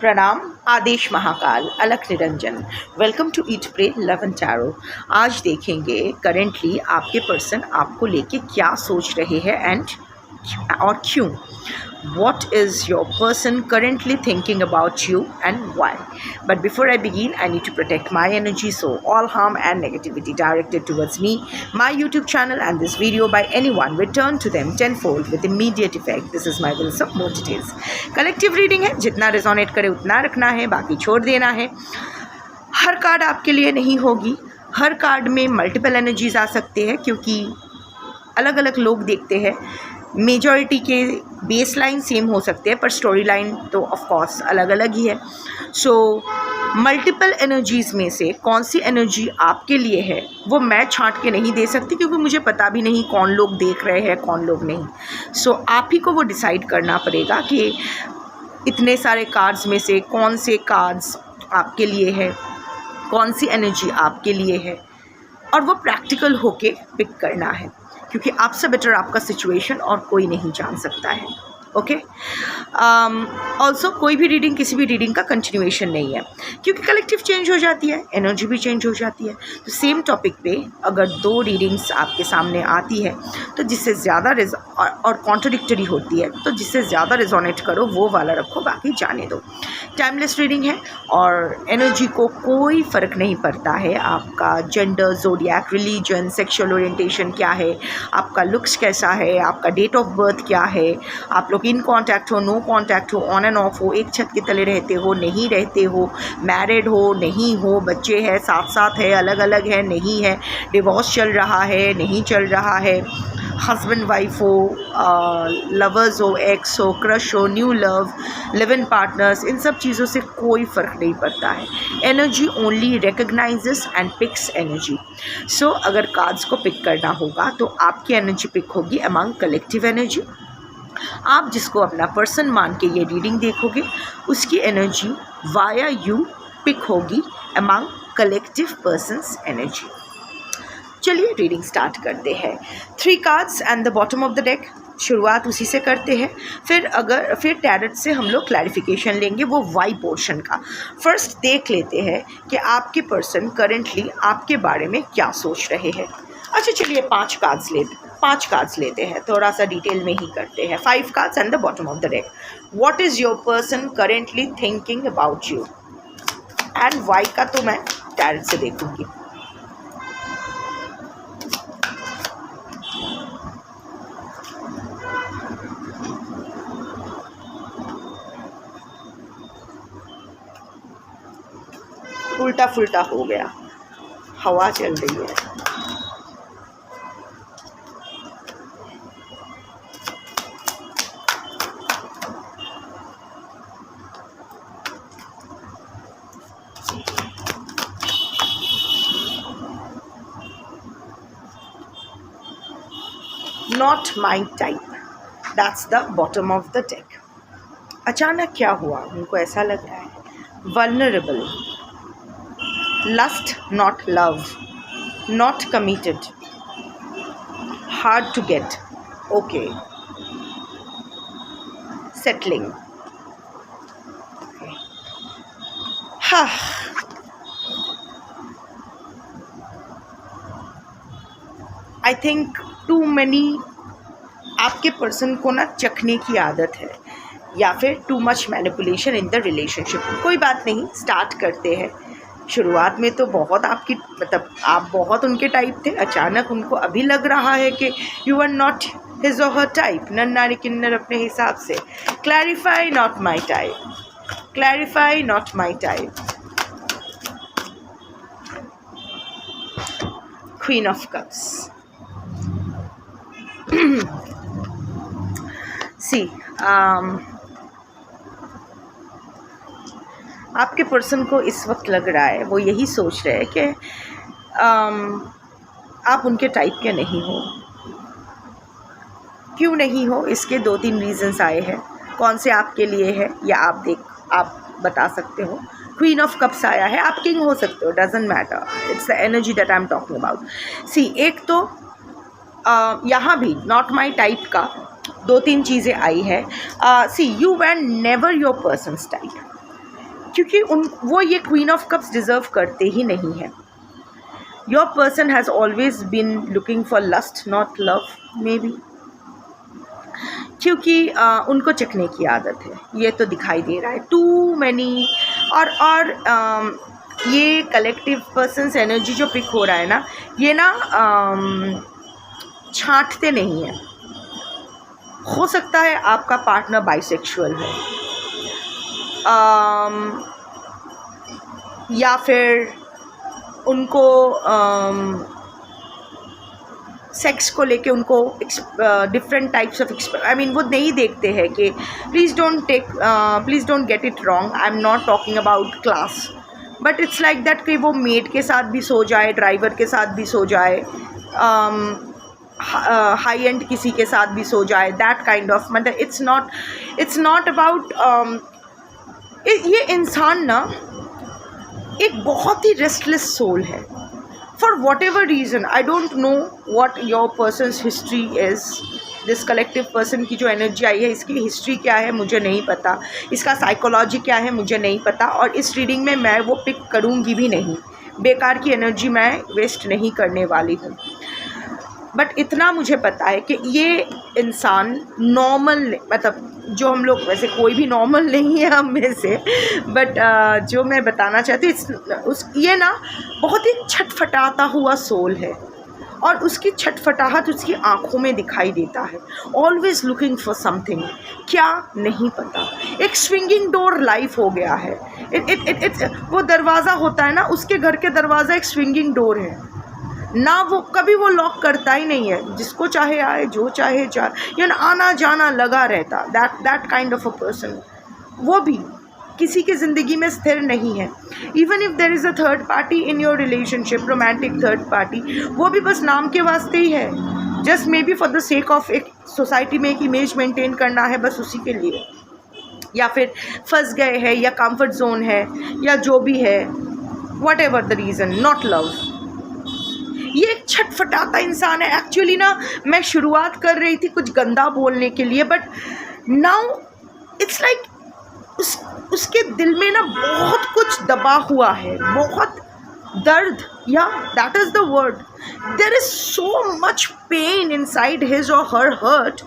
प्रणाम। आदेश महाकाल, अलख निरंजन। Welcome to eat pray love and tarot. आज देखेंगे करेंटली आपके पर्सन आपको लेके क्या सोच रहे हैं एंड और क्यों। What is your person currently thinking about you and why? But before I begin, I need to protect my energy, so all harm and negativity directed towards me, my YouTube channel and this video by anyone return to them tenfold with immediate effect. This is my will of more details. Collective reading है, जितना resonate करे उतना रखना है, बाकी छोड़ देना है। हर कार्ड आपके लिए नहीं होगी, हर कार्ड में मल्टीपल एनर्जीज आ सकते हैं क्योंकि अलग अलग लोग देखते हैं। मेजॉरिटी के बेस लाइन सेम हो सकते हैं पर स्टोरी लाइन तो ऑफ कोर्स अलग अलग ही है। सो मल्टीपल एनर्जीज़ में से कौन सी एनर्जी आपके लिए है वो मैं छांट के नहीं दे सकती क्योंकि मुझे पता भी नहीं कौन लोग देख रहे हैं कौन लोग नहीं। सो आप ही को वो डिसाइड करना पड़ेगा कि इतने सारे कार्ड्स में से कौन से कार्ड्स आपके लिए है, कौन सी एनर्जी आपके लिए है, और वो प्रैक्टिकल होके पिक करना है क्योंकि आपसे बेटर आपका सिचुएशन और कोई नहीं जान सकता है। ओके। ऑल्सो कोई भी रीडिंग किसी भी रीडिंग का कंटिन्यूएशन नहीं है क्योंकि कलेक्टिव चेंज हो जाती है, एनर्जी भी चेंज हो जाती है। तो सेम टॉपिक पे अगर दो रीडिंग्स आपके सामने आती है तो जिससे ज़्यादा और कॉन्ट्रडिक्टरी होती है तो जिससे ज़्यादा रिजोनेट करो वो वाला रखो, बाकी जाने दो। टाइमलेस रीडिंग है और एनर्जी को कोई फ़र्क नहीं पड़ता है आपका gender, zodiac, religion, sexual orientation क्या है, आपका लुक्स कैसा है, आपका डेट ऑफ बर्थ क्या है, आप लोग इन कांटेक्ट हो, नो कांटेक्ट हो, ऑन एंड ऑफ हो, एक छत के तले रहते हो, नहीं रहते हो, मैरिड हो, नहीं हो, बच्चे हैं, साथ साथ है, अलग अलग है, नहीं है, डिवोर्स चल रहा है, नहीं चल रहा है, हस्बैंड वाइफ हो, लवर्स हो, एक्स हो, क्रश हो, new love, live in partners, इन सब चीज़ों से कोई फ़र्क नहीं पड़ता है। Energy only recognizes and picks energy. So अगर कार्ड्स को पिक करना होगा तो आपकी एनर्जी पिक होगी अमंग कलेक्टिव एनर्जी। आप जिसको अपना पर्सन मान के ये रीडिंग देखोगे उसकी एनर्जी वाया यू पिक होगी अमंग कलेक्टिव पर्सन्स एनर्जी। चलिए रीडिंग स्टार्ट करते हैं। 3 cards and the bottom of the deck, शुरुआत उसी से करते हैं। फिर टैरट से हम लोग क्लैरिफिकेशन लेंगे वो वाई पोर्शन का। फर्स्ट देख लेते हैं कि आपके पर्सन करेंटली आपके बारे में क्या सोच रहे हैं। अच्छा चलिए 5 कार्ड्स लेते हैं, थोड़ा सा डिटेल में ही करते हैं। 5 cards and the bottom of the deck. What is your person currently thinking about you and why का तो मैं टैरट से देखूंगी। उल्टा फुल्टा हो गया, हवा चल रही है। Not my type. That's the bottom of the deck. अचानक क्या हुआ, उनको ऐसा लग रहा है vulnerable, lust not love, not committed, hard to get, okay, settling. हाँ, I think too many आपके पर्सन को ना चखने की आदत है या फिर too much manipulation in the relationship. कोई बात नहीं, स्टार्ट करते हैं। शुरुआत में तो बहुत आपकी मतलब आप बहुत उनके टाइप थे, अचानक उनको अभी लग रहा है कि you are not his or her type. नन्नारी किन्नर अपने हिसाब से। Clarify not my type, clarify not my type. Queen of cups. See आपके पर्सन को इस वक्त लग रहा है, वो यही सोच रहे हैं कि आप उनके टाइप के नहीं हो। क्यों नहीं हो, इसके 2-3 रीजंस आए हैं। कौन से आपके लिए है या आप बता सकते हो। क्वीन ऑफ कप्स आया है, आप किंग हो सकते हो, doesn't matter, it's the energy that I am talking about. See एक तो यहाँ भी नॉट माई टाइप का 2-3 चीज़ें आई है। See you were never your person's type. क्योंकि वो ये क्वीन ऑफ कप्स डिज़र्व करते ही नहीं है। Your person has always been looking for lust not love maybe, क्योंकि उनको चखने की आदत है, ये तो दिखाई दे रहा है टू मैनी। और ये कलेक्टिव पर्सन्स एनर्जी जो पिक हो रहा है ना, ये ना छांटते नहीं हैं। हो सकता है आपका पार्टनर बाइसेक्सुअल है, या फिर उनको सेक्स को लेके उनको डिफरेंट टाइप्स ऑफ वो नहीं देखते हैं कि please don't get it wrong, I am not talking about class, but it's like that कि वो मेड के साथ भी सो जाए, ड्राइवर के साथ भी सो जाए, हाई एंड किसी के साथ भी सो जाए, दैट काइंड ऑफ, मतलब इट्स नॉट अबाउट ये इंसान ना एक बहुत ही रेस्टलेस सोल है for what ever reason. I don't know what your persons history is. This collective person की जो एनर्जी आई है, इसकी हिस्ट्री क्या है मुझे नहीं पता, इसका साइकोलॉजी क्या है मुझे नहीं पता, और इस रीडिंग में मैं वो पिक करूँगी भी नहीं, बेकार की एनर्जी मैं वेस्ट नहीं करने वाली हूँ। बट इतना मुझे पता है कि ये इंसान नॉर्मल, मतलब जो हम लोग, वैसे कोई भी नॉर्मल नहीं है हम में से, बट जो मैं बताना चाहती हूँ ये ना बहुत ही छटफटाता हुआ सोल है, और उसकी छटफटाहट उसकी आँखों में दिखाई देता है। ऑलवेज लुकिंग फॉर समथिंग, क्या नहीं पता। एक स्विंगिंग डोर लाइफ हो गया है। वो दरवाज़ा होता है ना, उसके घर के दरवाज़ा एक स्विंगिंग डोर है ना, वो कभी वो लॉक करता ही नहीं है, जिसको चाहे आए, जो चाहे जाए, या आना जाना लगा रहता। That kind of a person, वो भी किसी की ज़िंदगी में स्थिर नहीं है। Even if there is a third party in your relationship, romantic third party, वो भी बस नाम के वास्ते ही है, just maybe for the sake of एक सोसाइटी में एक इमेज मेंटेन करना है, बस उसी के लिए, या फिर फंस गए हैं, या कंफर्ट जोन है, या जो भी है, what ever the reason, not love. ये एक छटफटाता इंसान है। एक्चुअली ना मैं शुरुआत कर रही थी कुछ गंदा बोलने के लिए, बट नाउ इट्स लाइक उसके दिल में ना बहुत कुछ दबा हुआ है, बहुत दर्द, या that is the word. There is so much pain inside his or her hurt.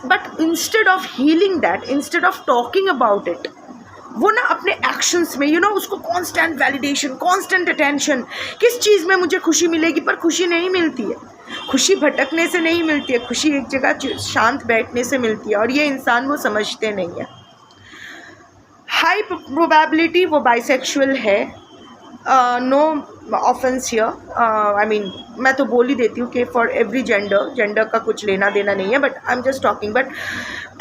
But instead of healing that, instead of talking about it, वो ना अपने एक्शंस में उसको कांस्टेंट वैलिडेशन, कांस्टेंट अटेंशन, किस चीज़ में मुझे खुशी मिलेगी, पर खुशी नहीं मिलती है। खुशी भटकने से नहीं मिलती है, खुशी एक जगह शांत बैठने से मिलती है, और ये इंसान वो समझते नहीं है। हाई प्रोबेबिलिटी वो बाइसेक्सुअल है, नो ऑफेंस हियर, मैं तो बोल ही देती हूँ कि फॉर एवरी जेंडर का कुछ लेना देना नहीं है, but I am just talking. But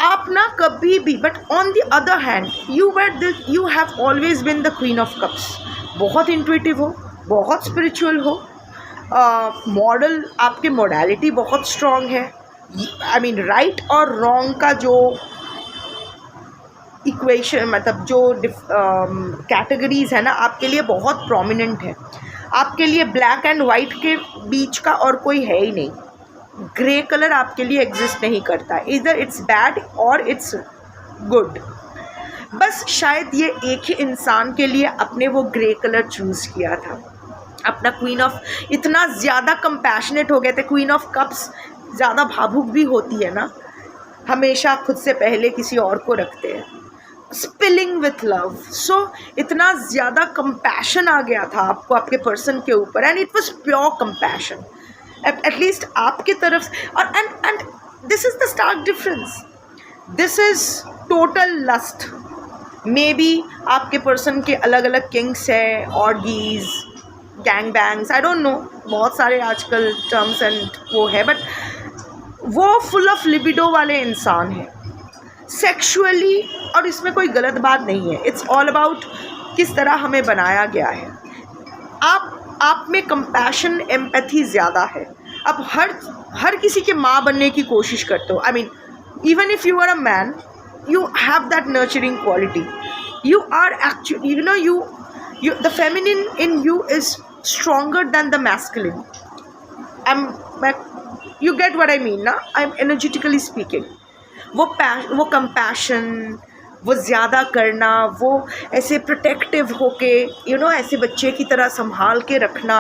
आप ना कभी भी, but on the other hand you have always been the queen of cups. बहुत इंट्यूटिव हो, बहुत स्पिरिचुअल हो, मॉडल, आपके मोडालिटी बहुत स्ट्रॉन्ग है। राइट और रॉन्ग का जो इक्वेशन, मतलब जो कैटेगरीज है ना, आपके लिए बहुत प्रोमिनेंट है। आपके लिए ब्लैक एंड वाइट के बीच का और कोई है ही नहीं। ग्रे कलर आपके लिए एग्जिस्ट नहीं करता, इधर इट्स बैड और इट्स गुड। बस शायद ये एक ही इंसान के लिए अपने वो ग्रे कलर चूज़ किया था। अपना क्वीन ऑफ, इतना ज़्यादा कंपैशनेट हो गए थे। क्वीन ऑफ कप्स ज़्यादा भावुक भी होती है ना, हमेशा खुद से पहले किसी और को रखते हैं, स्पिलिंग विथ लव। सो इतना ज़्यादा कंपैशन आ गया था आपको आपके पर्सन के ऊपर, and it was pure compassion at least आपके तरफ। और and this is the stark difference, this is total lust. Maybe आपके पर्सन के अलग अलग किंग्स हैं, orgies, gang bangs, I don't know, बहुत सारे आजकल टर्म्स एंड वो है, बट वो फुल ऑफ लिबिडो वाले इंसान हैं सेक्सुअली। और इसमें कोई गलत बात नहीं है, इट्स ऑल अबाउट किस तरह हमें बनाया गया है। आप में कंपैशन, एम्पैथी ज़्यादा है। अब हर किसी के माँ बनने की कोशिश करते हो। Even if you are a man, you have that nurturing quality. You are actually, the feminine in you is stronger than the masculine. You get what I mean ना? I'm energetically speaking. वो compassion, वो ज़्यादा करना, वो ऐसे protective होके ऐसे बच्चे की तरह संभाल के रखना,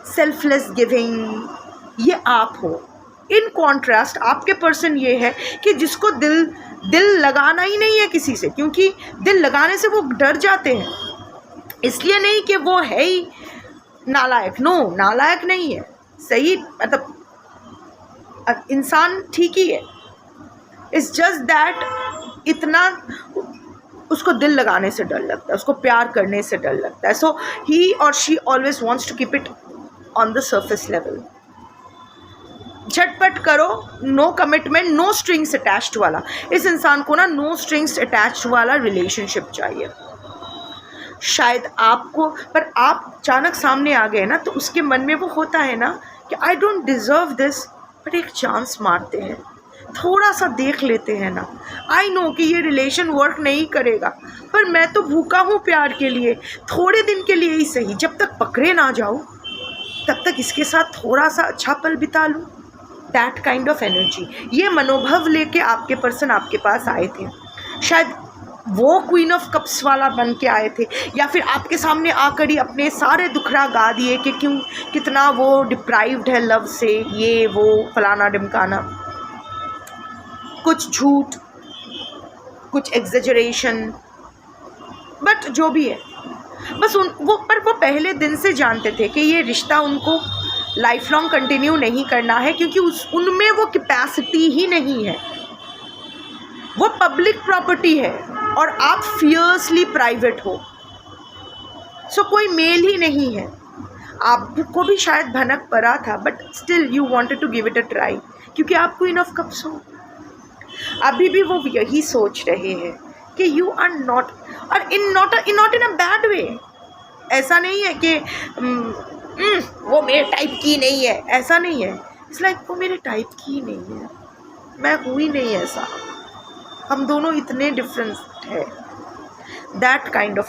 सेल्फलेस गिविंग, ये आप हो। इन कॉन्ट्रास्ट आपके पर्सन ये है कि जिसको दिल लगाना ही नहीं है किसी से, क्योंकि दिल लगाने से वो डर जाते हैं। इसलिए नहीं कि वो है ही नालायक, नो, नालायक नहीं है, सही मतलब इंसान ठीक ही है। इट्स जस्ट दैट इतना उसको दिल लगाने से डर लगता है, उसको प्यार करने से डर लगता है। So he or she always wants to keep it on the surface level. झटपट करो, no commitment, no strings attached वाला। इस इंसान को ना नो स्ट्रिंग्स अटैच्ड वाला रिलेशनशिप चाहिए। शायद आपको, पर आप अचानक सामने आ गए ना, तो उसके मन में वो होता है ना कि I don't deserve this, but एक चांस मारते हैं, थोड़ा सा देख लेते हैं ना। आई नो कि ये रिलेशन वर्क नहीं करेगा, पर मैं तो भूखा हूँ प्यार के लिए, थोड़े दिन के लिए ही सही, जब तक पकड़े ना जाऊँ तब तक इसके साथ थोड़ा सा अच्छा पल बिता लूँ। दैट काइंड ऑफ एनर्जी, ये मनोभाव लेके आपके पर्सन आपके पास आए थे। शायद वो क्वीन ऑफ कप्स वाला बन के आए थे, या फिर आपके सामने आकर ही अपने सारे दुखड़ा गा दिए कि क्यों, कितना वो डिप्राइव्ड है लव से, ये वो फलाना ढिमकाना, कुछ झूठ, कुछ एग्जेजरेशन, बट जो भी है, बस वो पहले दिन से जानते थे कि ये रिश्ता उनको लाइफ लॉन्ग कंटिन्यू नहीं करना है, क्योंकि उनमें वो कैपेसिटी ही नहीं है। वो पब्लिक प्रॉपर्टी है और आप फियर्सली प्राइवेट हो। सो कोई मेल ही नहीं है। आपको भी शायद भनक पड़ा था, but still you wanted to give it a try, क्योंकि आप क्वीन ऑफ कप्स हो। अभी भी वो यही सोच रहे हैं कि यू आर नॉट, और not in a bad way. ऐसा नहीं है कि वो मेरे टाइप की नहीं है, ऐसा नहीं है। इट्स लाइक वो मेरे टाइप की नहीं है, मैं हूँ ही नहीं ऐसा, हम दोनों इतने डिफरेंस है। That kind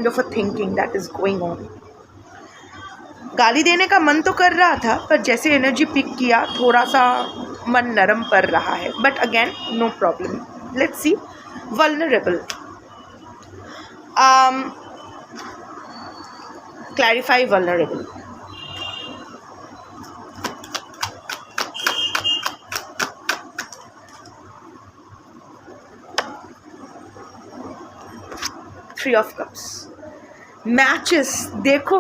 of a thinking that is going on. गाली देने का मन तो कर रहा था, पर जैसे एनर्जी पिक किया, थोड़ा सा मन नरम पड़ रहा है, but again no problem. Let's see vulnerable. clarify vulnerable. Three of Cups. Matches. देखो,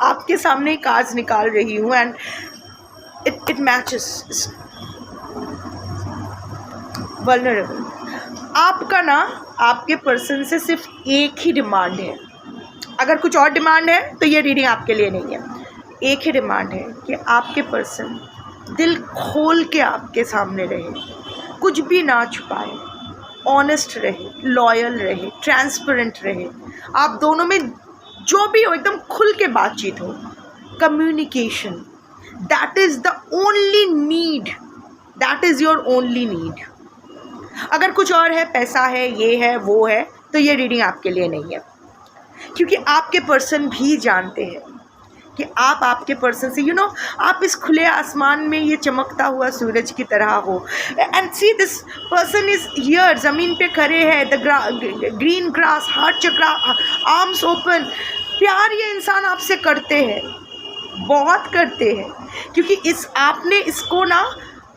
आपके सामने एक कार्ड्स निकाल रही हूँ एंड इट मैचेस। वल्नरेबल। आपका ना आपके पर्सन से सिर्फ एक ही डिमांड है। अगर कुछ और डिमांड है तो ये रीडिंग आपके लिए नहीं है। एक ही डिमांड है कि आपके पर्सन दिल खोल के आपके सामने रहे, कुछ भी ना छुपाए, ऑनेस्ट रहे, लॉयल रहे, ट्रांसपेरेंट रहे। आप दोनों में जो भी हो एकदम खुल के बातचीत हो। Communication, that is the only need, that is your only need. अगर कुछ और है, पैसा है, ये है, वो है, तो ये रीडिंग आपके लिए नहीं है, क्योंकि आपके पर्सन भी जानते हैं कि आप आपके पर्सन से आप इस खुले आसमान में ये चमकता हुआ सूरज की तरह हो। And see this person is here, ज़मीन पे खड़े हैं, the green grass, heart chakra, arms open. प्यार ये इंसान आपसे करते हैं, बहुत करते हैं, क्योंकि आपने इसको ना,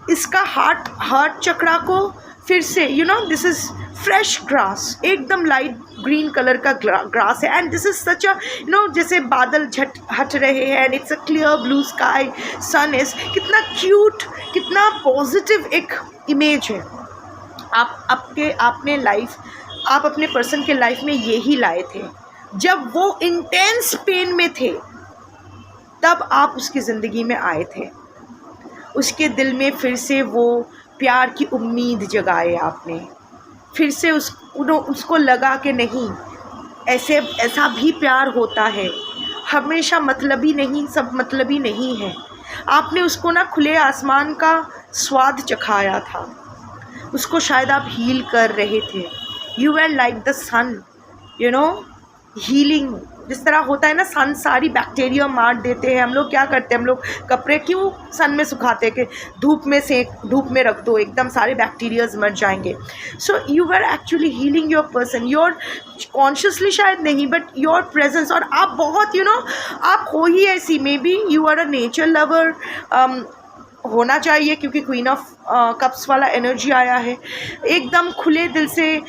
इसका हार्ट चक्रा को फिर से दिस इज़ फ्रेश ग्रास, एकदम लाइट ग्रीन कलर का ग्रास है। And this is such a जैसे बादल हट रहे हैं and it's a clear blue sky, sun is, कितना क्यूट, कितना पॉजिटिव एक इमेज है। आप अपने पर्सन के लाइफ में यही लाए थे। जब वो इंटेंस पेन में थे तब आप उसकी ज़िंदगी में आए थे, उसके दिल में फिर से वो प्यार की उम्मीद जगाए आपने। फिर से उसको लगा कि नहीं, ऐसा भी प्यार होता है, हमेशा मतलबी नहीं, सब मतलबी नहीं है। आपने उसको ना खुले आसमान का स्वाद चखाया था, उसको शायद आप हील कर रहे थे। You are like the sun, healing जिस तरह होता है ना, सन सारी बैक्टीरिया मार देते हैं। हम लोग क्या करते हैं, हम लोग कपड़े क्यों सन में सुखाते हैं कि धूप में रख दो, एकदम सारे बैक्टीरियाज मर जाएंगे। So you were actually healing your person, your consciously शायद नहीं, बट योर प्रेजेंस। और आप बहुत आप हो ही ऐसी, maybe you are a nature lover होना चाहिए, क्योंकि क्वीन ऑफ कप्स वाला एनर्जी आया है। एकदम खुले दिल से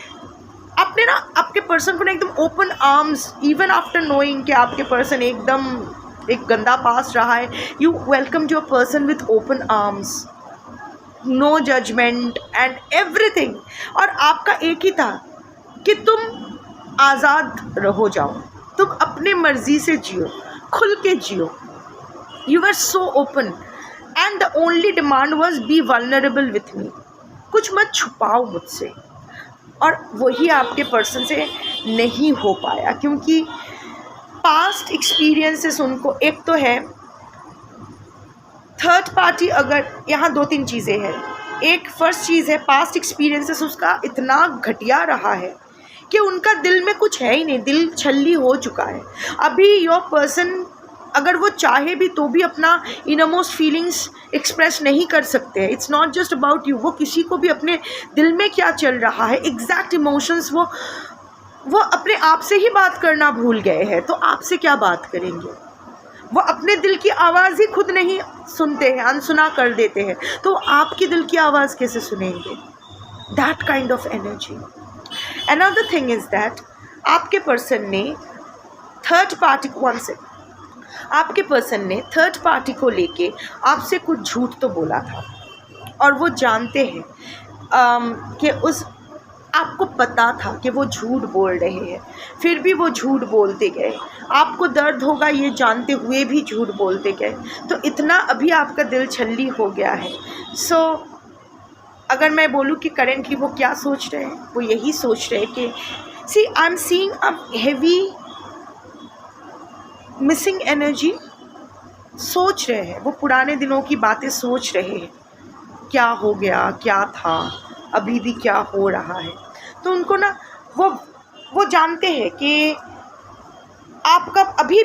आपने ना आपके पर्सन को ना एकदम open arms, even after knowing कि आपके पर्सन एकदम एक गंदा पास रहा है, you welcome your person with open arms, no judgement and everything. और आपका एक ही था कि तुम आज़ाद रहो जाओ, तुम अपने मर्जी से जियो, खुल के जियो। You are so open and the only demand was be vulnerable with me, कुछ मत छुपाओ मुझसे। और वही आपके पर्सन से नहीं हो पाया, क्योंकि पास्ट एक्सपीरियंसेस उनको, एक तो है थर्ड पार्टी। अगर यहाँ 2-3 चीज़ें हैं। एक फर्स्ट चीज़ है पास्ट एक्सपीरियंसेस उसका इतना घटिया रहा है कि उनका दिल में कुछ है ही नहीं, दिल छल्ली हो चुका है। अभी योर पर्सन अगर वो चाहे भी तो भी अपना इनमोस्ट फीलिंग्स एक्सप्रेस नहीं कर सकते हैं। It's not just about you, वो किसी को भी अपने दिल में क्या चल रहा है, एग्जैक्ट इमोशंस वो अपने आप से ही बात करना भूल गए हैं। तो आपसे क्या बात करेंगे? वो अपने दिल की आवाज़ ही खुद नहीं सुनते हैं, अनसुना कर देते हैं, तो आपकी दिल की आवाज़ कैसे सुनेंगे? That kind of energy. Another thing is that आपके पर्सन ने थर्ड पार्टी को आपके पर्सन ने थर्ड पार्टी को लेके आपसे कुछ झूठ तो बोला था, और वो जानते हैं कि आपको पता था कि वो झूठ बोल रहे हैं, फिर भी वो झूठ बोलते गए। आपको दर्द होगा ये जानते हुए भी झूठ बोलते गए। तो इतना अभी आपका दिल छल्ली हो गया है। सो अगर मैं बोलूँ कि करेंटली वो क्या सोच रहे हैं, वो यही सोच रहे हैं कि see I am seeing a heavy missing energy. सोच रहे हैं, वो पुराने दिनों की बातें सोच रहे हैं, क्या हो गया, क्या था, अभी भी क्या हो रहा है। तो उनको ना वो जानते हैं कि आपका अभी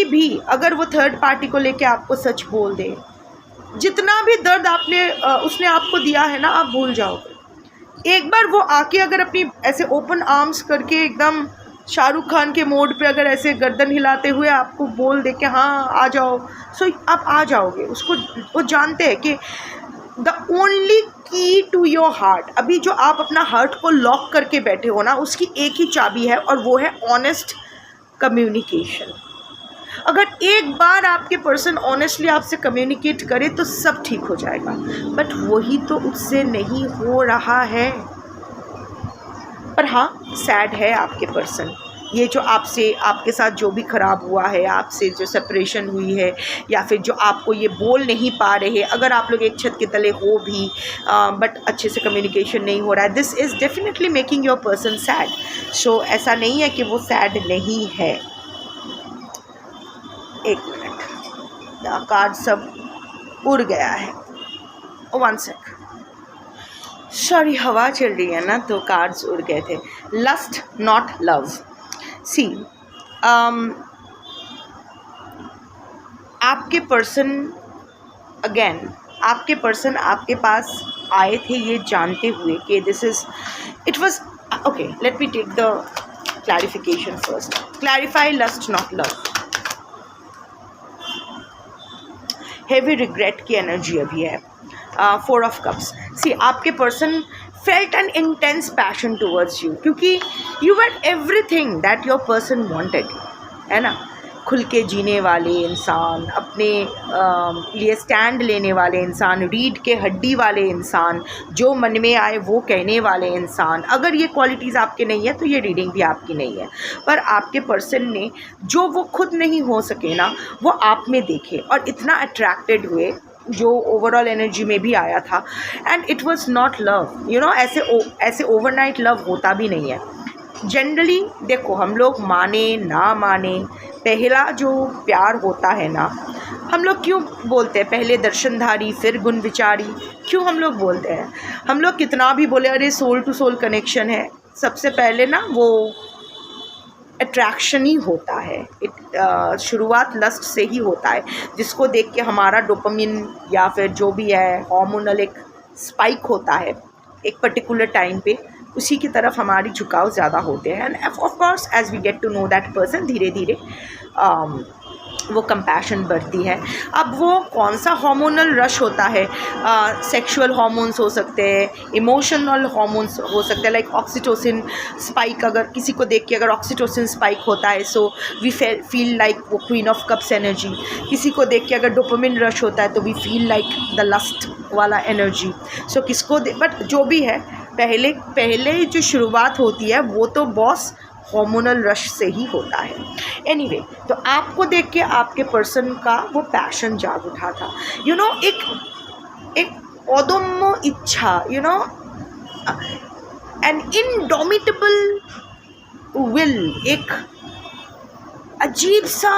भी अगर वो थर्ड पार्टी को लेके आपको सच बोल दे, जितना भी दर्द उसने आपको दिया है ना, आप भूल जाओगे। एक बार वो आके अगर अपनी ऐसे ओपन आर्म्स करके एकदम शाहरुख खान के मोड पे अगर ऐसे गर्दन हिलाते हुए आपको बोल दे कि हाँ आ जाओ, सो आप आ जाओगे। उसको वो जानते हैं कि द ओनली की टू योर हार्ट, अभी जो आप अपना हार्ट को लॉक करके बैठे हो ना, उसकी एक ही चाबी है, और वो है ऑनेस्ट कम्युनिकेशन। अगर एक बार आपके पर्सन ऑनेस्टली आपसे कम्युनिकेट करे तो सब ठीक हो जाएगा, बट वही तो उससे नहीं हो रहा है। पर हाँ, सैड है आपके पर्सन। ये जो आपके साथ जो भी ख़राब हुआ है, आपसे जो सेपरेशन हुई है, या फिर जो आपको ये बोल नहीं पा रहे, अगर आप लोग एक छत के तले हो भी बट अच्छे से कम्युनिकेशन नहीं हो रहा है, this is definitely making your person sad. So ऐसा नहीं है कि वो सैड नहीं है। एक मिनट, कार्ड सब उड़ गया है, 1 सेक, सॉरी, हवा चल रही है ना तो कार्ड्स उड़ गए थे। Lust not love. सी आपके पर्सन आपके पास आए थे ये जानते हुए कि it was okay. Let me take the clarification first. Clarify lust not love. Heavy regret की एनर्जी अभी है। 4 ऑफ कप्स। सी आपके person felt an intense passion towards you, क्योंकि you were everything that your person wanted, है ना। खुल के जीने वाले इंसान, अपने लिए स्टैंड लेने वाले इंसान, रीढ़ के हड्डी वाले इंसान, जो मन में आए वो कहने वाले इंसान। अगर ये क्वालिटीज़ आपके नहीं है तो ये रीडिंग भी आपकी नहीं है। पर आपके पर्सन ने जो वो खुद नहीं हो सके ना, वो आप में देखे और इतना अट्रैक्टेड हुए, जो ओवरऑल एनर्जी में भी आया था। And it was not love, you know, ऐसे ओवरनाइट लव होता भी नहीं है। जनरली देखो, हम लोग माने ना माने, पहला जो प्यार होता है ना, हम लोग क्यों बोलते हैं पहले दर्शनधारी फिर गुण विचारी, क्यों हम लोग बोलते हैं? हम लोग कितना भी बोले अरे सोल टू सोल कनेक्शन है, सबसे पहले ना वो अट्रैक्शन ही होता है। शुरुआत लस्ट से ही होता है, जिसको देख के हमारा डोपामिन या फिर जो भी है हार्मोनल एक स्पाइक होता है एक पर्टिकुलर टाइम पे, उसी की तरफ हमारी झुकाव ज़्यादा होते हैं। And of course as we get to know that person, धीरे धीरे वो कंपैशन बढ़ती है। अब वो कौन सा हार्मोनल रश होता है, सेक्सुअल हार्मोन्स हो सकते हैं, इमोशनल हार्मोन्स हो सकते हैं, लाइक ऑक्सीटोसिन स्पाइक। अगर किसी को देख के अगर ऑक्सीटोसिन स्पाइक होता है सो वी फील लाइक वो क्वीन ऑफ कप्स एनर्जी। किसी को देख के अगर डोपामिन रश होता है तो we feel like the lust वाला एनर्जी। सो किसको बट जो भी है, पहले जो शुरुआत होती है वो तो बॉस हार्मोनल रश से ही होता है। एनीवे, तो आपको देख के आपके पर्सन का वो पैशन जाग उठा था, यू नो, एक अदम्य इच्छा, you know, an indomitable will, एक अजीब सा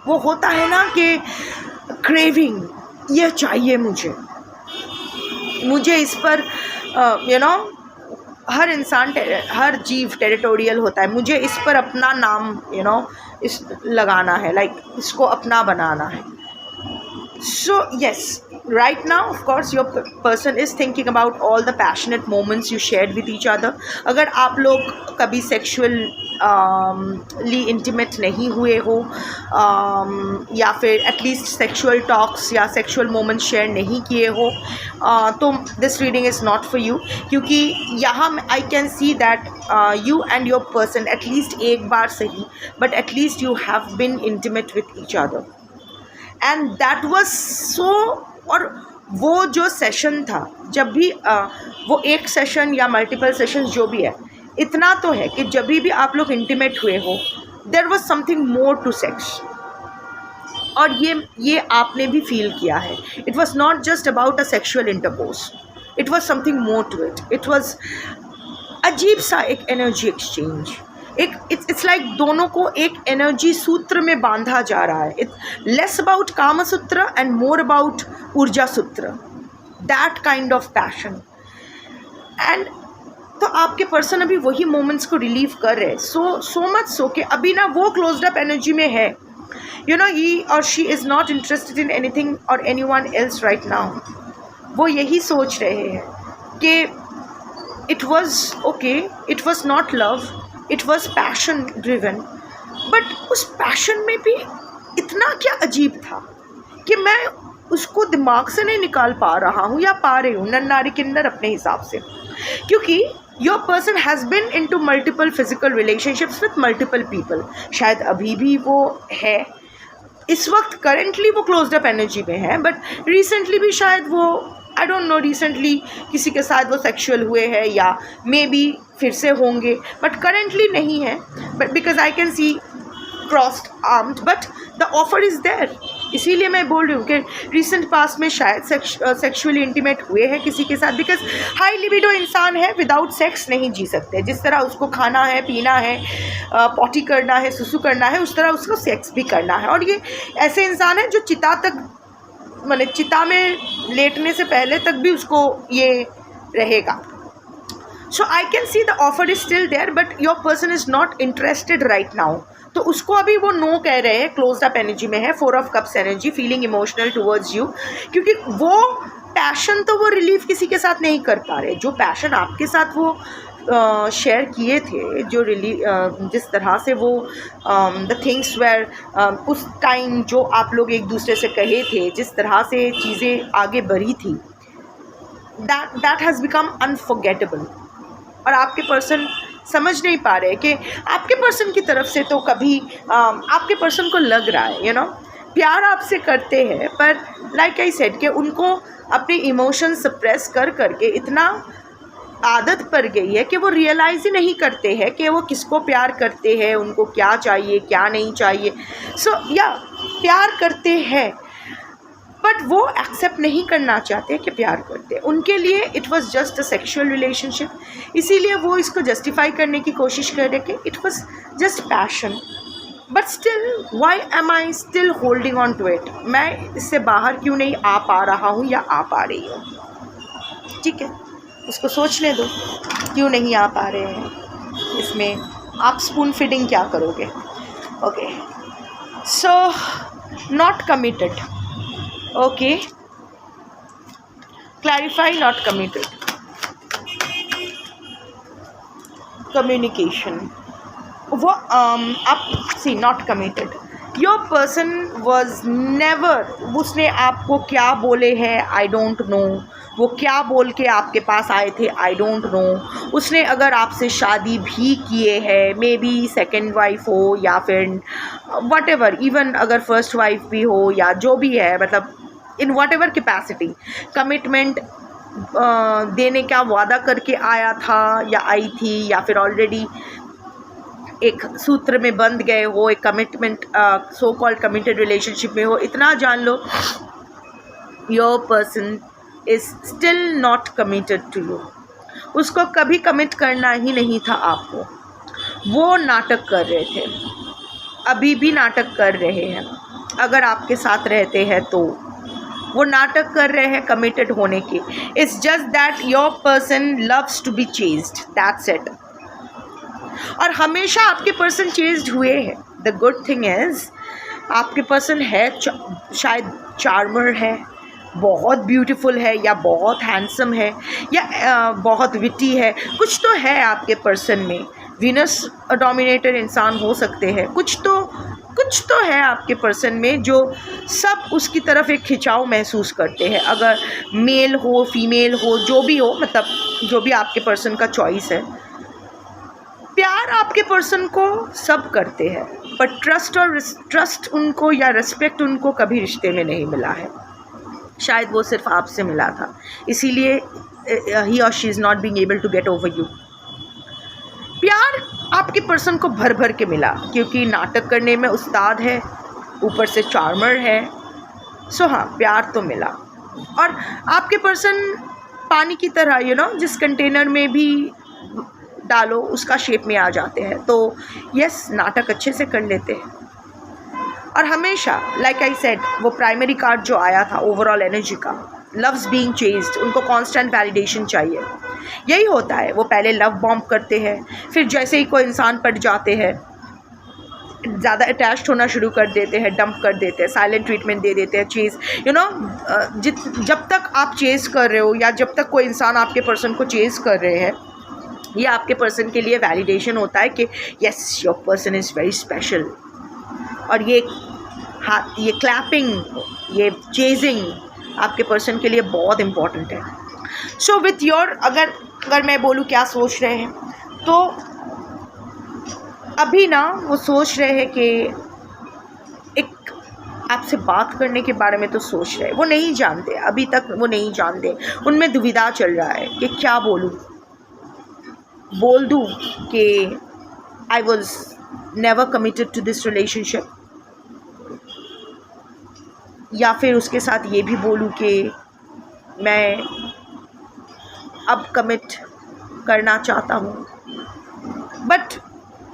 वो होता है ना कि क्रेविंग, ये चाहिए मुझे इस पर यू नो, हर इंसान हर जीव टेरिटोरियल होता है, मुझे इस पर अपना नाम यू नो इस लगाना है, लाइक इसको अपना बनाना है। So yes, right now of course your person is thinking about all the passionate moments you shared with each other. अगर आप लोग कभी sexually intimate नहीं हुए हो या फिर एटलीस्ट सेक्शुअल टॉक्स या सेक्शुअल मोमेंट्स शेयर नहीं किए हो, तो this reading is not for you, क्योंकि यहाँ आई can see that you and your person at least एक बार सही, but at least you have been intimate with each other and that was so. और वो जो सेशन था, जब भी वो एक सेशन या मल्टीपल सेशंस जो भी है, इतना तो है कि जब भी आप लोग इंटीमेट हुए हो there was something more to sex, और ये आपने भी फील किया है। It was not just about a sexual intercourse, it was something more to it. It was अजीब सा एक एनर्जी एक्सचेंज, इट्स लाइक दोनों को एक एनर्जी सूत्र में बांधा जा रहा है। इट्स लेस अबाउट काम सूत्र एंड मोर अबाउट ऊर्जा सूत्र, that kind of passion. And तो आपके पर्सन अभी वही मोमेंट्स को रिलीव कर रहे हैं, सो मच सो कि अभी ना वो क्लोज्ड अप एनर्जी में है, you know, he or she is not interested in anything और एनीवन एल्स राइट नाउ। वो यही सोच रहे हैं कि it was okay, it was not love, it was passion driven, but उस पैशन में भी इतना क्या अजीब था कि मैं उसको दिमाग से नहीं निकाल पा रहा हूँ या पा रही हूँ, नन्नारी किन्नर अपने हिसाब से, क्योंकि your person has been into multiple physical relationships with multiple people. शायद अभी भी वो है, इस वक्त करेंटली वो क्लोज्ड अप एनर्जी में है, बट रिसेंटली भी शायद वो, आई डोंट नो, रिसेंटली किसी के साथ वो सेक्सुअल हुए हैं या मे बी फिर से होंगे, बट करेंटली नहीं है। But because I can see crossed armed, but the offer is there. इसीलिए मैं बोल रही हूँ कि रिसेंट पास्ट में शायद सेक्सुअली इंटीमेट हुए हैं किसी के साथ, बिकॉज हाई लिबिडो इंसान है, विदाउट सेक्स नहीं जी सकते। जिस तरह उसको खाना है, पीना है, पॉटी करना है, सुसु करना है, उस तरह उसको सेक्स भी करना है। और ये ऐसे इंसान है जो चिता तक, माने चिता में लेटने से पहले तक भी उसको ये रहेगा। So I can see the offer is still there, but your person is not interested right now. तो उसको अभी वो नो कह रहे हैं, क्लोज्ड अप एनर्जी में है, 4 of cups energy, feeling emotional towards you, क्योंकि वो पैशन तो वो रिलीव किसी के साथ नहीं कर पा रहे। जो पैशन आपके साथ वो शेयर किए थे, जो जिस तरह से वो द थिंग्स वेयर उस टाइम जो आप लोग एक दूसरे से कहे थे, जिस तरह से चीज़ें आगे बढ़ी थी, दैट हैज़ बिकम अनफॉरगेटेबल। और आपके पर्सन समझ नहीं पा रहे कि आपके पर्सन की तरफ से तो कभी आपके पर्सन को लग रहा है, यू नो, प्यार आपसे करते हैं, पर लाइक आई सेड कि उनको अपने इमोशन सप्रेस कर करके इतना आदत पड़ गई है कि वो रियलाइज़ ही नहीं करते हैं कि वो किसको प्यार करते हैं, उनको क्या चाहिए, क्या नहीं चाहिए। सो या प्यार करते हैं, बट वो एक्सेप्ट नहीं करना चाहते कि प्यार करते। उनके लिए it was just a sexual relationship, इसीलिए वो इसको जस्टिफाई करने की कोशिश कर रहे कि it was just passion. But still why am I still holding on to it? मैं इससे बाहर क्यों नहीं आ पा रहा हूँ या आ पा रही हूँ? ठीक है, उसको सोचने दो, क्यों नहीं आ पा रहे हैं। इसमें आप स्पून फीडिंग क्या करोगे? Okay, so not committed. Okay, clarify not committed. Communication, वो आप see not committed. Your person was never, उसने आपको क्या बोले हैं आई डोंट नो, वो क्या बोल के आपके पास आए थे आई डोंट नो. उसने अगर आपसे शादी भी किए हैं, मे बी सेकेंड वाइफ हो या फिर वट एवर, इवन अगर फर्स्ट वाइफ भी हो या जो भी है, मतलब in what ever capacity, commitment देने का वादा करके आया था या आई थी, या फिर ऑलरेडी एक सूत्र में बंध गए हो, एक commitment so called committed relationship में हो. इतना जान लो, your person is still not committed to you. उसको कभी कमिट करना ही नहीं था आपको. वो नाटक कर रहे थे, अभी भी नाटक कर रहे हैं. अगर आपके साथ रहते हैं तो वो नाटक कर रहे हैं कमिटेड होने के. It's just that your person loves to be chased, that's it. और हमेशा आपके पर्सन चेज्ड हुए हैं. द गुड थिंग इज़ आपके पर्सन है शायद चार्मर है, बहुत ब्यूटीफुल है, या बहुत हैंडसम है, या बहुत विटी है. कुछ तो है आपके पर्सन में. वीनस डोमिनेटेड इंसान हो सकते हैं. कुछ तो है आपके पर्सन में जो सब उसकी तरफ एक खिंचाव महसूस करते हैं. अगर मेल हो फीमेल हो जो भी हो, मतलब जो भी आपके पर्सन का चॉइस है. प्यार आपके पर्सन को सब करते हैं, पर ट्रस्ट उनको या रिस्पेक्ट उनको कभी रिश्ते में नहीं मिला है. शायद वो सिर्फ आपसे मिला था, इसीलिए he or she is not being able to get over you. प्यार आपके पर्सन को भर भर के मिला, क्योंकि नाटक करने में उस्ताद है, ऊपर से चार्मर है. सो हाँ, प्यार तो मिला. और आपके पर्सन पानी की तरह जिस कंटेनर में भी डालो उसका शेप में आ जाते हैं. तो यस, नाटक अच्छे से कर लेते हैं. और हमेशा लाइक आई सेड, वो प्राइमरी कार्ड जो आया था ओवरऑल एनर्जी का, लव्स बीइंग चेज्ड, उनको कांस्टेंट वैलिडेशन चाहिए. यही होता है, वो पहले लव बॉम्ब करते हैं, फिर जैसे ही कोई इंसान पट जाते हैं, ज़्यादा अटैच्ड होना शुरू कर देते हैं, डंप कर देते हैं, साइलेंट ट्रीटमेंट दे देते हैं. चेज़ जब तक आप चेज़ कर रहे हो या जब तक कोई इंसान आपके पर्सन को चेज़ कर रहे हैं, ये आपके पर्सन के लिए वैलिडेशन होता है कि yes, your person is very special. और ये क्लैपिंग, ये चेजिंग आपके पर्सन के लिए बहुत इम्पॉर्टेंट है. सो विथ योर, अगर मैं बोलूँ क्या सोच रहे हैं, तो अभी ना वो सोच रहे हैं कि एक आपसे बात करने के बारे में तो सोच रहे हैं. वो नहीं जानते, अभी तक वो नहीं जानते. उनमें दुविधा चल रहा है कि क्या बोलूँ. बोल दूँ कि I was never committed to this relationship, या फिर उसके साथ ये भी बोलूँ कि मैं अब कमिट करना चाहता हूँ, बट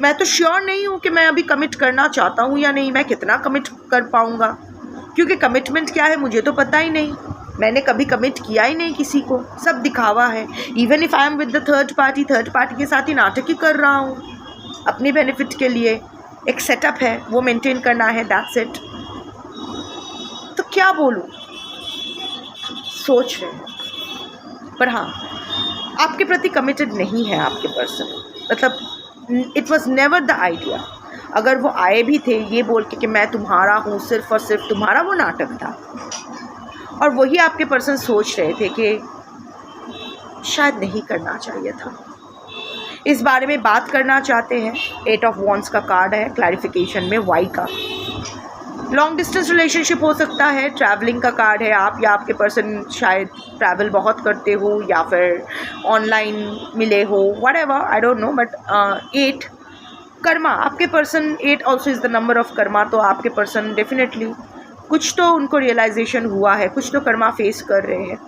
मैं तो श्योर नहीं हूँ कि मैं अभी कमिट करना चाहता हूँ या नहीं. मैं कितना कमिट कर पाऊँगा, क्योंकि कमिटमेंट क्या है मुझे तो पता ही नहीं. मैंने कभी कमिट किया ही नहीं किसी को, सब दिखावा है. Even if I am with the third party के साथ ही नाटक ही कर रहा हूँ अपने बेनिफिट के लिए. एक सेटअप है, वो मेंटेन करना है, दैट्स इट. तो क्या बोलूँ, सोच रहे हैं. पर हाँ, आपके प्रति कमिटेड नहीं है आपके पर्सन. मतलब it was never the idea. अगर वो आए भी थे ये बोल के कि मैं तुम्हारा हूँ, सिर्फ और सिर्फ तुम्हारा, वो नाटक था. और वही आपके पर्सन सोच रहे थे कि शायद नहीं करना चाहिए था. इस बारे में बात करना चाहते हैं. 8 ऑफ वॉन्ड्स का कार्ड है क्लैरिफिकेशन में, वाई का. लॉन्ग डिस्टेंस रिलेशनशिप हो सकता है, ट्रैवलिंग का कार्ड है. आप या आपके पर्सन शायद ट्रैवल बहुत करते हो या फिर ऑनलाइन मिले हो, whatever, I don't know. But 8 karma, आपके person, 8 also is the number of karma. तो आपके पर्सन डेफिनेटली कुछ तो उनको रियलाइजेशन हुआ है, कुछ तो कर्मा फेस कर रहे हैं.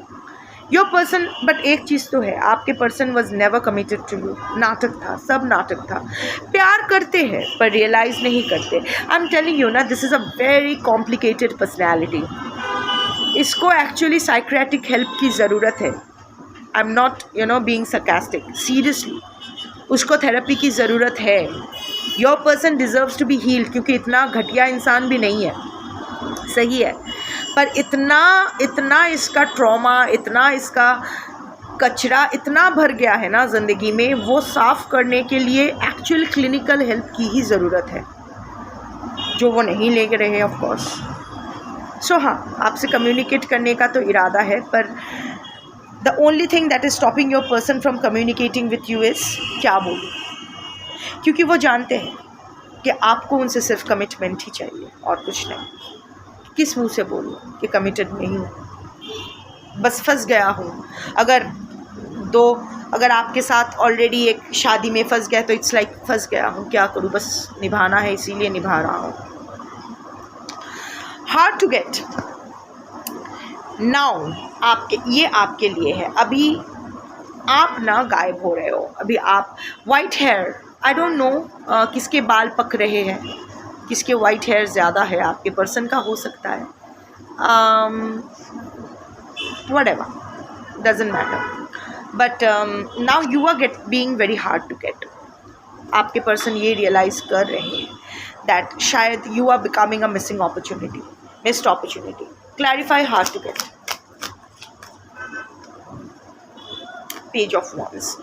योर पर्सन, बट एक चीज़ तो है, आपके person was never committed to you. नाटक था, सब नाटक था. प्यार करते हैं पर रियलाइज़ नहीं करते. आई एम टेलिंग यू ना, this is a very complicated personality. इसको एक्चुअली साइक्रेटिक हेल्प की ज़रूरत है. I am not being sarcastic, seriously. उसको थेरेपी की ज़रूरत है। Your person deserves to be healed, क्योंकि इतना घटिया इंसान भी नहीं है, सही है, पर इतना इसका ट्रॉमा, इतना इसका कचरा इतना भर गया है ना ज़िंदगी में, वो साफ़ करने के लिए एक्चुअल क्लिनिकल हेल्प की ही ज़रूरत है, जो वो नहीं ले रहे ऑफ कोर्स। सो हाँ, आपसे कम्युनिकेट करने का तो इरादा है, पर the only thing that is stopping your person from communicating with you is, क्या बोलूँ, क्योंकि वो जानते हैं कि आपको उनसे सिर्फ कमिटमेंट ही चाहिए और कुछ नहीं। किस मुंह से बोलूँ कि कमिटेड नहीं हूँ, बस फंस गया हूँ। अगर आपके साथ ऑलरेडी एक शादी में फंस गया तो इट्स लाइक फंस गया हूँ, क्या करूँ, बस निभाना है, इसीलिए निभा रहा हूँ। हार्ड टू गेट नाउ, आपके लिए है। अभी आप ना गायब हो रहे हो, अभी आप white hair, I don't know किसके बाल पक रहे हैं, किसके वाइट हेयर ज़्यादा है, आपके पर्सन का हो सकता है, whatever, doesn't matter, but now you are being very hard to get. आपके पर्सन ये रियलाइज़ कर रहे हैं that शायद you are becoming a missed opportunity. Clarify, hard to get. Page of wands,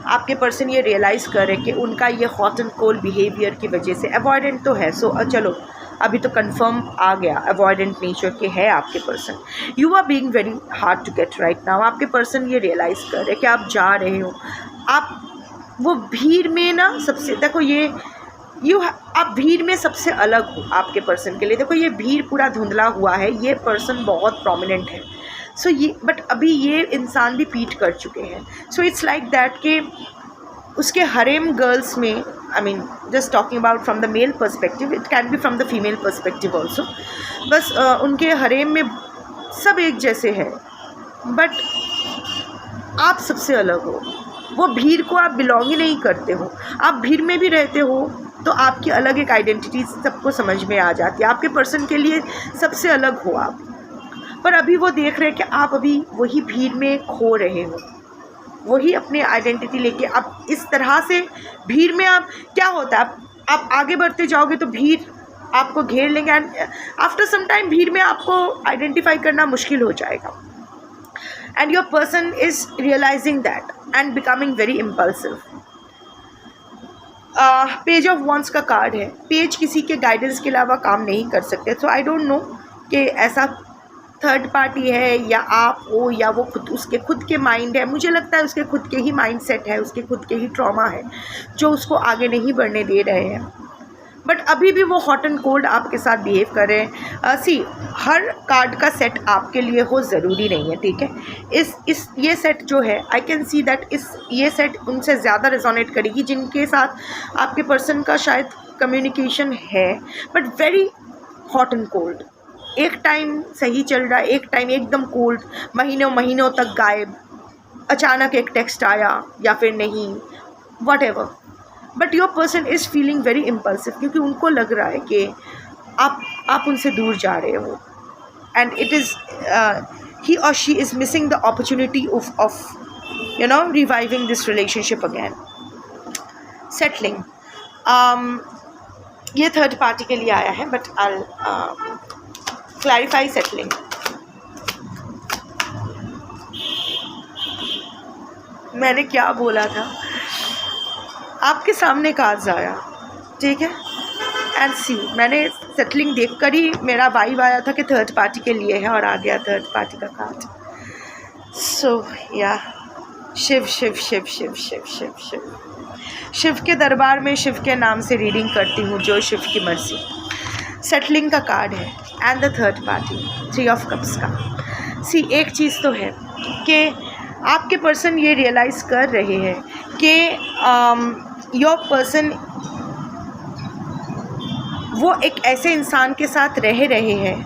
आपके पर्सन ये रियलाइज़ कर रहे हैं कि उनका ये हॉट एंड कोल्ड बिहेवियर की वजह से अवॉइडेंट तो है, सो चलो अभी तो कंफर्म आ गया अवॉइडेंट नेचर के है आपके person. You are being very hard to get right now. आपके पर्सन ये रियलाइज़ कर रहे हैं कि आप जा रहे हो, आप वो भीड़ में ना सबसे, देखो आप भीड़ में सबसे अलग हो आपके पर्सन के लिए। देखो ये भीड़ पूरा धुंधला हुआ है, ये पर्सन बहुत प्रोमिनेंट है, सो ये बट अभी ये इंसान भी पीट कर चुके हैं। सो इट्स लाइक दैट कि उसके हरेम गर्ल्स में, I mean just talking about from the male perspective, it can be from the female perspective also, बस उनके हरेम में सब एक जैसे हैं, बट आप सबसे अलग हो। वो भीड़ को आप बिलोंग ही नहीं करते हो, आप भीड़ में भी रहते हो तो आपकी अलग एक आइडेंटिटी सबको समझ में आ जाती है। आपके पर्सन के लिए सबसे अलग हो आप, पर अभी वो देख रहे हैं कि आप अभी वही भीड़ में खो रहे हो, वही अपनी आइडेंटिटी लेके आप इस तरह से भीड़ में, आप क्या होता है, आप आगे बढ़ते जाओगे तो भीड़ आपको घेर लेंगे एंड आफ्टर सम टाइम भीड़ में आपको आइडेंटिफाई करना मुश्किल हो जाएगा। And your person is realising that and becoming very impulsive. Page of wands का कार्ड है। पेज किसी के गाइडेंस के अलावा काम नहीं कर सकते, सो आई डोंट नो कि ऐसा थर्ड पार्टी है या आप हो या वो उसके खुद के माइंड है। मुझे लगता है उसके खुद के ही माइंड सेट है, उसके खुद के ही ट्रॉमा है जो उसको आगे नहीं बढ़ने दे रहे हैं, बट अभी भी वो हॉट एंड कोल्ड आपके साथ बिहेव कर रहे हैं। हर कार्ड का सेट आपके लिए हो ज़रूरी नहीं है, ठीक है। ये सेट जो है, आई कैन सी दैट ये सेट उनसे ज़्यादा रेजोनेट करेगी जिनके साथ आपके पर्सन का शायद कम्युनिकेशन है, but very hot and cold. एक टाइम सही चल रहा है, एक टाइम एकदम कोल्ड, महीनों तक गायब, अचानक एक टेक्स्ट आया या फिर नहीं, what ever, but your person is feeling very impulsive, क्योंकि उनको लग रहा है कि आप उनसे दूर जा रहे हो and it is he or she is missing the opportunity of reviving this relationship again. Settling, ये थर्ड पार्टी के लिए आया है, बट आई क्लैरिफाई सेटलिंग। मैंने क्या बोला था, आपके सामने कार्ड्स आया, ठीक है, एंड सी मैंने सेटलिंग देखकर ही मेरा वाइब आया था कि थर्ड पार्टी के लिए है और आ गया थर्ड पार्टी का कार्ड। सो या शिव शिव शिव शिव शिव शिव शिव शिव के दरबार में शिव के नाम से रीडिंग करती हूँ, जो शिव की मर्जी। सेटलिंग का कार्ड है and the third party, 3 of cups का। एक चीज़ तो है कि आपके पर्सन ये रियलाइज़ कर रहे हैं कि योर पर्सन वो एक ऐसे इंसान के साथ रह रहे हैं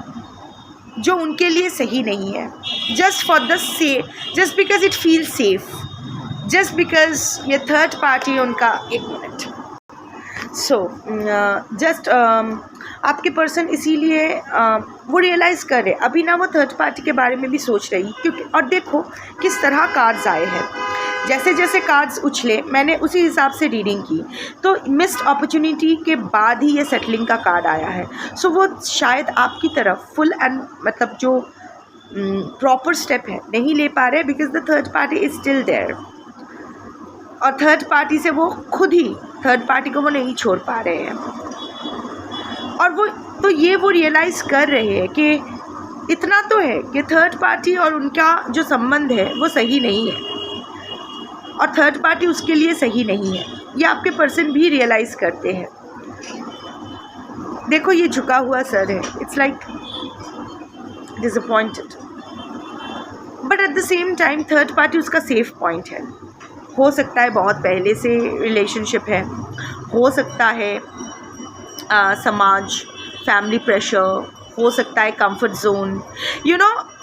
जो उनके लिए सही नहीं है, just because it feel safe, just because ये थर्ड पार्टी उनका, एक मिनट, आपके पर्सन इसीलिए वो रियलाइज़ कर रहे, अभी ना वो थर्ड पार्टी के बारे में भी सोच रही, क्योंकि और देखो किस तरह कार्ड्स आए हैं। जैसे जैसे कार्ड्स उछले मैंने उसी हिसाब से रीडिंग की, तो मिस्ड अपॉर्चुनिटी के बाद ही ये सेटलिंग का कार्ड आया है। सो वो शायद आपकी तरफ फुल एंड मतलब जो प्रॉपर स्टेप है नहीं ले पा रहे, because the third party is still there, और थर्ड पार्टी से वो खुद ही थर्ड पार्टी को वो नहीं छोड़ पा रहे हैं। और वो रियलाइज़ कर रहे हैं कि इतना तो है कि थर्ड पार्टी और उनका जो संबंध है वो सही नहीं है, और थर्ड पार्टी उसके लिए सही नहीं है। ये आपके पर्सन भी रियलाइज़ करते हैं। देखो ये झुका हुआ सर है, it's like disappointed, but at the same time third party उसका सेफ पॉइंट है। हो सकता है बहुत पहले से रिलेशनशिप है, हो सकता है समाज, फैमिली प्रेशर, हो सकता है कंफर्ट जोन,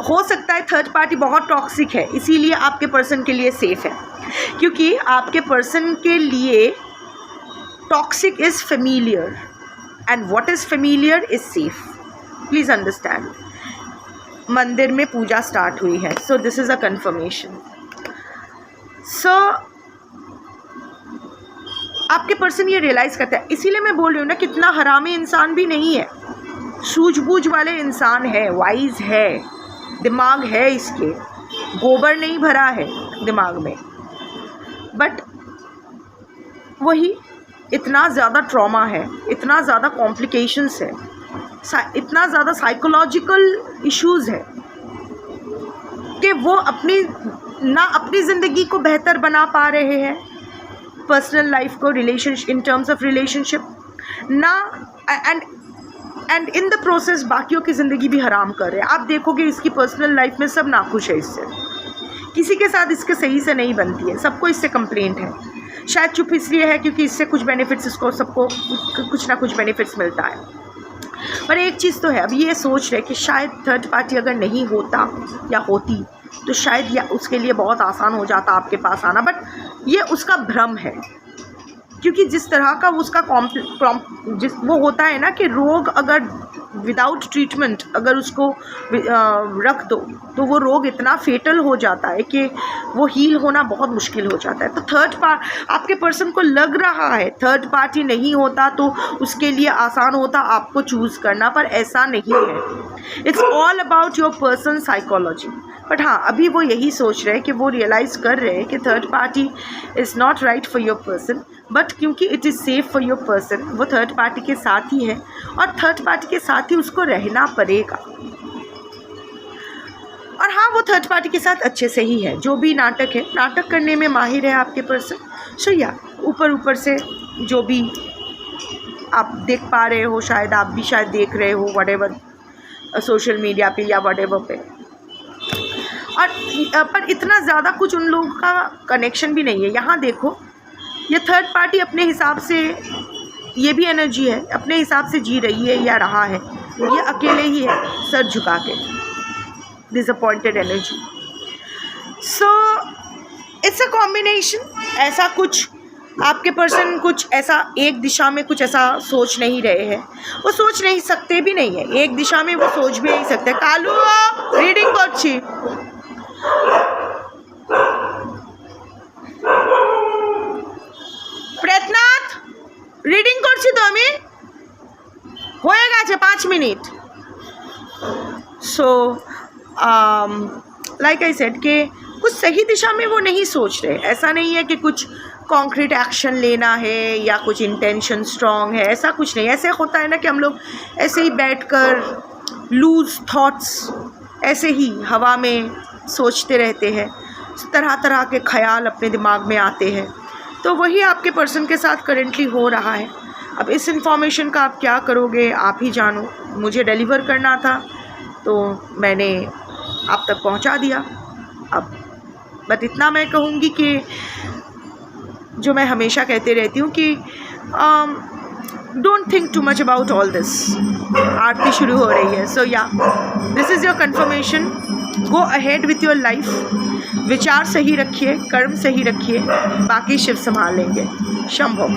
हो सकता है थर्ड पार्टी बहुत टॉक्सिक है, इसीलिए आपके पर्सन के लिए सेफ़ है। क्योंकि आपके पर्सन के लिए toxic is familiar and what is familiar is safe. Please understand. मंदिर में पूजा स्टार्ट हुई है, so this is a confirmation. So आपके पर्सन ये रियलाइज़ करता है, इसीलिए मैं बोल रही हूँ ना, कितना हरामी इंसान भी नहीं है, सूझबूझ वाले इंसान है, वाइज है, दिमाग है, इसके गोबर नहीं भरा है दिमाग में, बट वही इतना ज़्यादा ट्रॉमा है, इतना ज़्यादा कॉम्प्लिकेशंस है, इतना ज़्यादा साइकोलॉजिकल इश्यूज़ है कि वो अपनी ज़िंदगी को बेहतर बना पा रहे हैं, पर्सनल लाइफ को, relationship, in terms of relationship ना, एंड इन द प्रोसेस बाकियों की ज़िंदगी भी हराम कर रहे हैं। आप देखोगे इसकी पर्सनल लाइफ में सब नाखुश है इससे, किसी के साथ इसके सही से नहीं बनती है, सबको इससे कंप्लेंट है। शायद चुप इसलिए है क्योंकि इससे कुछ बेनिफिट्स, इसको सबको कुछ ना कुछ बेनिफिट्स मिलता है। पर एक चीज़ तो है, अब ये सोच रहे कि शायद थर्ड पार्टी अगर नहीं होता या होती तो शायद या उसके लिए बहुत आसान हो जाता आपके पास आना, बट ये उसका भ्रम है। क्योंकि जिस तरह का उसका वो होता है ना कि रोग अगर विदाउट ट्रीटमेंट अगर उसको रख दो तो वो रोग इतना फेटल हो जाता है कि वो हील होना बहुत मुश्किल हो जाता है। तो आपके पर्सन को लग रहा है थर्ड पार्टी नहीं होता तो उसके लिए आसान होता आपको चूज़ करना, पर ऐसा नहीं है। It's all about your person psychology. But हाँ, अभी वो यही सोच रहे हैं कि वो रियलाइज़ कर रहे हैं कि third party is not right for your person, but क्योंकि it is safe for your person, वो थर्ड पार्टी के साथ ही है और थर्ड पार्टी के साथ ही उसको रहना पड़ेगा। और हाँ, वो थर्ड पार्टी के साथ अच्छे से ही है, जो भी नाटक है, नाटक करने में माहिर है आपके पर्सन। सो या ऊपर से जो भी आप देख पा रहे हो, शायद आप भी शायद देख रहे हो व्हाटएवर सोशल मीडिया पे या व्हाटएवर पे, और पर इतना ज़्यादा कुछ उन लोगों का कनेक्शन भी नहीं है। यहाँ देखो, ये थर्ड पार्टी अपने हिसाब से, ये भी एनर्जी है, अपने हिसाब से जी रही है या रहा है, ये अकेले ही है सर झुका के, disappointed energy. So it's a combination. ऐसा कुछ आपके पर्सन कुछ ऐसा एक दिशा में कुछ ऐसा सोच नहीं रहे हैं, वो सोच नहीं सकते भी नहीं है, एक दिशा में वो सोच भी नहीं सकते। कालू रीडिंग करछी, प्रेतनाथ রিডিং করছি তো আমি, হয়ে গেছে 5 minute. So like I said कि कुछ सही दिशा में वो नहीं सोच रहे। ऐसा नहीं है कि कुछ कॉन्क्रीट एक्शन लेना है या कुछ इंटेंशन स्ट्रॉन्ग है, ऐसा कुछ नहीं। ऐसे होता है ना कि हम लोग ऐसे ही बैठकर लूज थॉट्स ऐसे ही हवा में सोचते रहते हैं, तरह तरह के ख्याल अपने दिमाग में आते हैं। तो वही आपके पर्सन के साथ करेंटली हो रहा है। अब इस इंफॉर्मेशन का आप क्या करोगे आप ही जानो। मुझे डिलीवर करना था तो मैंने आप तक पहुंचा दिया। अब बट इतना मैं कहूँगी कि जो मैं हमेशा कहते रहती हूँ कि don't think too much about all this. आरती शुरू हो रही है। So yeah this is your confirmation. Go ahead with your life. विचार सही रखिए, कर्म सही रखिए, बाकी शिव संभाल लेंगे। शंभो।